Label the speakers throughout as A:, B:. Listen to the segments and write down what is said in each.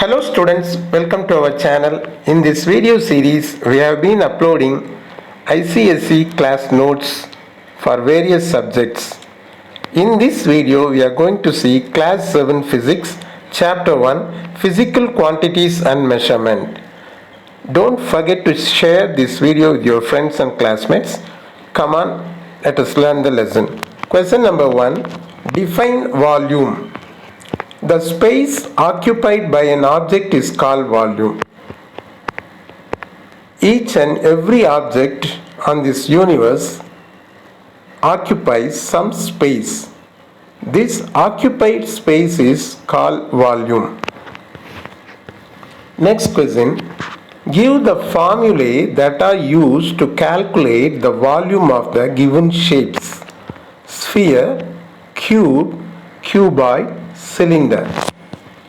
A: Hello students, welcome to our channel. In this video series, we have been uploading ICSE class notes for various subjects. In this video, we are going to see class 7 physics, chapter 1, physical quantities and measurement. Don't forget to share this video with your friends and classmates. Come on, let us learn the lesson. Question number 1, define volume. The space occupied by an object is called volume. Each and every object on this universe occupies some space. This occupied space is called volume. Next question. Give the formulae that are used to calculate the volume of the given shapes: sphere, cube, cuboid, cylinder.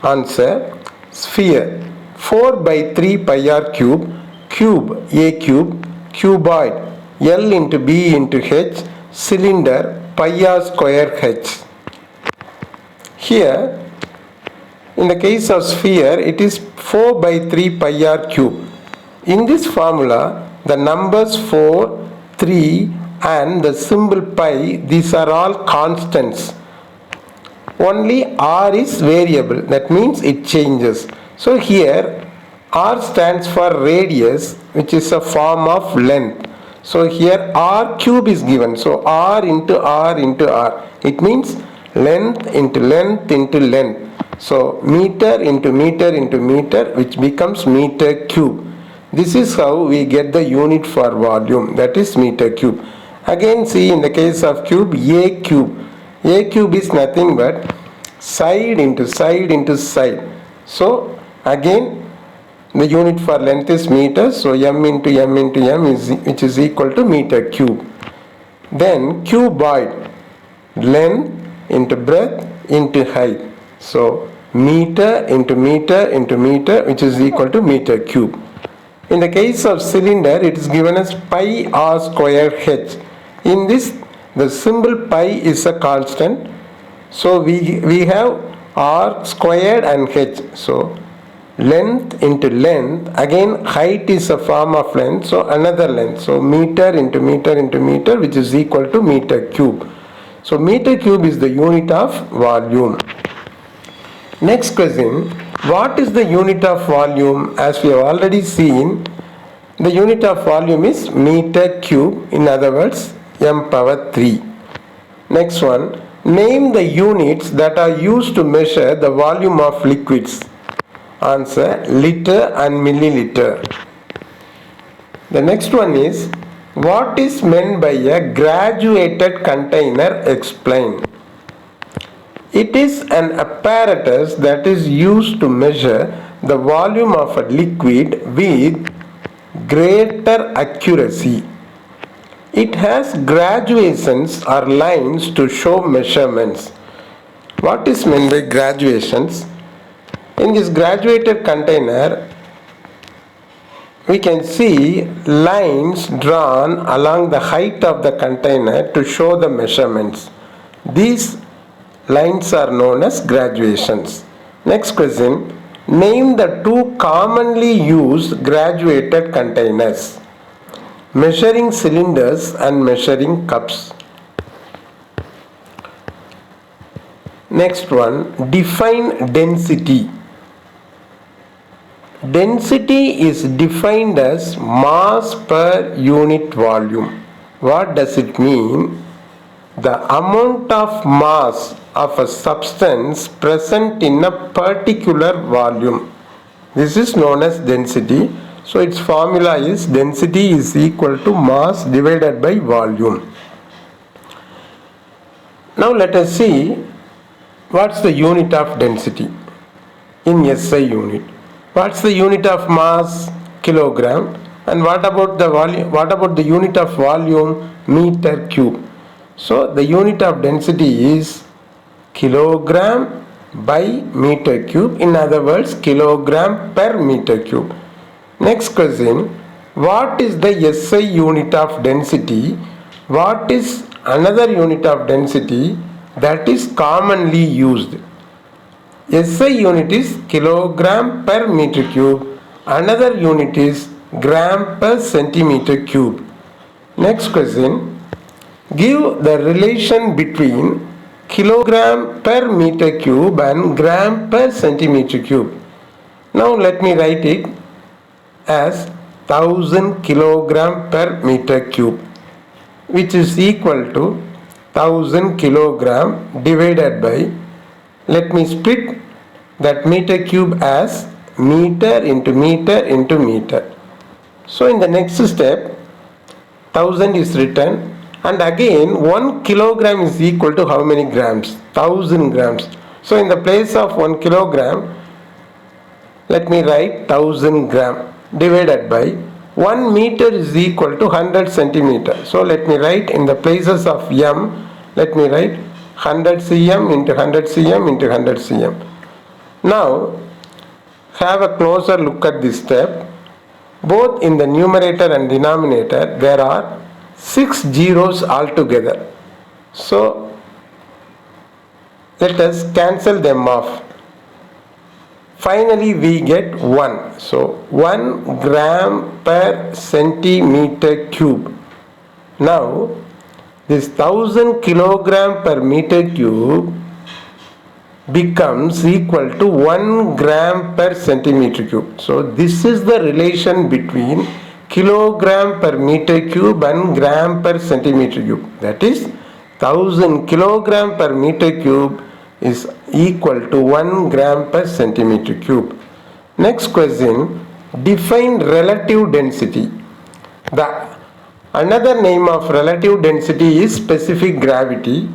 A: Answer: sphere 4 by 3 pi r cube, cube a cube, cuboid L into B into H, cylinder pi r square H. Here in the case of sphere, it is 4 by 3 pi r cube. In this formula, the numbers 4, 3 and the symbol pi, these are all constants. Only r is variable, that means it changes. So here r stands for radius, which is a form of length. So here r cube is given, so r into r into r, it means length into length into length. So meter into meter into meter, which becomes meter cube. This is how we get the unit for volume, that is meter cube. Again see, in the case of cube, a cube. A cube is nothing but side into side into side. So again the unit for length is meter, so m into m into m is, which is equal to meter cube. Then cuboid, length into breadth into height. So meter into meter into meter, which is equal to meter cube. In the case of cylinder, it is given as pi r square h. In this, the symbol pi is a constant, so we have r squared and h. So length into length, again height is a form of length, so another length, so meter into meter into meter, which is equal to meter cube. So meter cube is the unit of volume. Next question, what is the unit of volume? As we have already seen, the unit of volume is meter cube, in other words m power 3. Next one, name the units that are used to measure the volume of liquids. Answer: liter and milliliter. The next one is, what is meant by a graduated container? Explain. It is an apparatus that is used to measure the volume of a liquid with greater accuracy. It has graduations or lines to show measurements. What is meant by graduations? In this graduated container, we can see lines drawn along the height of the container to show the measurements. These lines are known as graduations. Next question, name the two commonly used graduated containers: measuring cylinders and measuring cups. Next one, define density. Density is defined as mass per unit volume. What does it mean? The amount of mass of a substance present in a particular volume. This is known as density. So its formula is density is equal to mass divided by volume. Now let us see what's the unit of density in SI unit. What's the unit of mass? Kilogram. And what about the volume? What about the unit of volume? Meter cube. So the unit of density is kilogram by meter cube. In other words, kilogram per meter cube. Next question, what is the SI unit of density? What is another unit of density that is commonly used? SI unit is kilogram per meter cube. Another unit is gram per centimeter cube. Next question. Give the relation between kilogram per meter cube and gram per centimeter cube. Now let me write it as 1000 kilogram per meter cube, which is equal to 1000 kilogram divided by, let me split that meter cube as meter into meter into meter. So in the next step 1000 is written, and again 1 kilogram is equal to how many grams? 1000 grams. So in the place of 1 kilogram, let me write 1000 gram divided by 1 meter is equal to 100 centimeter. So let me write in the places of m, let me write 100 cm into 100 cm into 100 cm. Now have a closer look at this step. Both in the numerator and denominator there are 6 zeros altogether. So let us cancel them off. Finally we get 1. So 1 gram per centimeter cube. Now this 1000 kilogram per meter cube becomes equal to 1 gram per centimeter cube. So this is the relation between kilogram per meter cube and gram per centimeter cube. That is 1000 kilogram per meter cube is equal to 1 gram per centimeter cube. Next question, define relative density. Another name of relative density is specific gravity.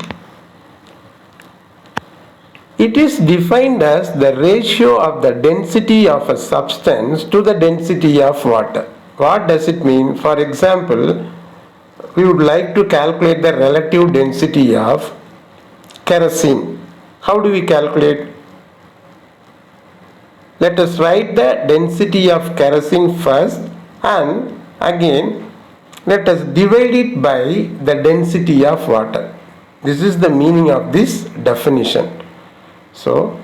A: It is defined as the ratio of the density of a substance to the density of water. What does it mean? For example, we would like to calculate the relative density of kerosene. How do we calculate? Let us write the density of kerosene first, and again let us divide it by the density of water. This is the meaning of this definition. So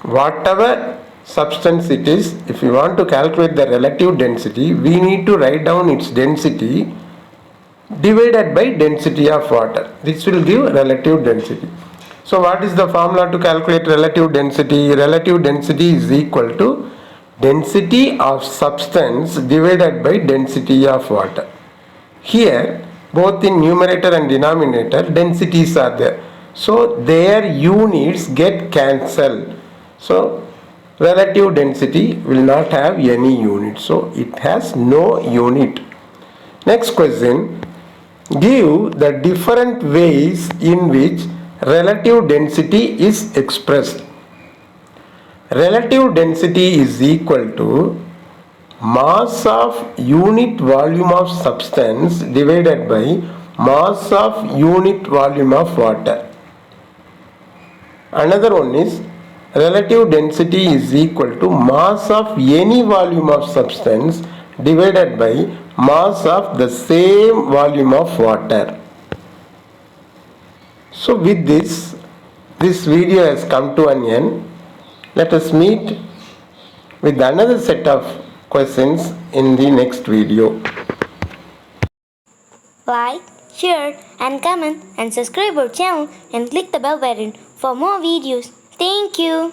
A: whatever substance it is, if we want to calculate the relative density, we need to write down its density divided by density of water. This will give relative density. So what is the formula to calculate relative density? Relative density is equal to density of substance divided by density of water. Here both in numerator and denominator densities are there. So their units get cancelled. So relative density will not have any unit. So it has no unit. Next question. Give the different ways in which relative density is expressed. Relative density is equal to mass of unit volume of substance divided by mass of unit volume of water. Another one is relative density is equal to mass of any volume of substance divided by mass of the same volume of water. So with this video has come to an end. Let us meet with another set of questions in the next video.
B: Like, share and comment and subscribe our channel and click the bell button for more videos. Thank you.